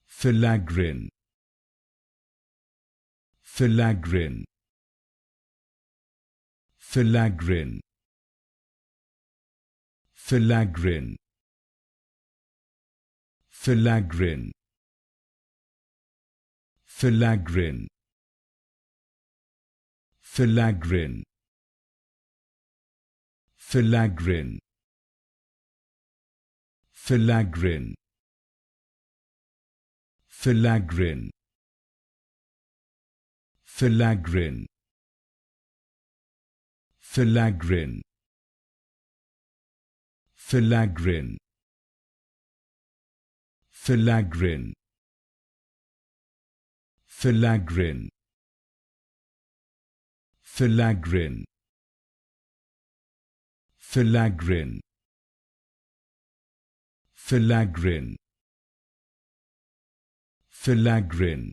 Filaggrin, Filaggrin, Filaggrin, Filaggrin, Filaggrin, Filaggrin, Filaggrin, Filaggrin, Filaggrin, Filaggrin, Filaggrin, Filaggrin, Filaggrin, Filaggrin, Filaggrin, Filaggrin, Filaggrin, Filaggrin, Filaggrin,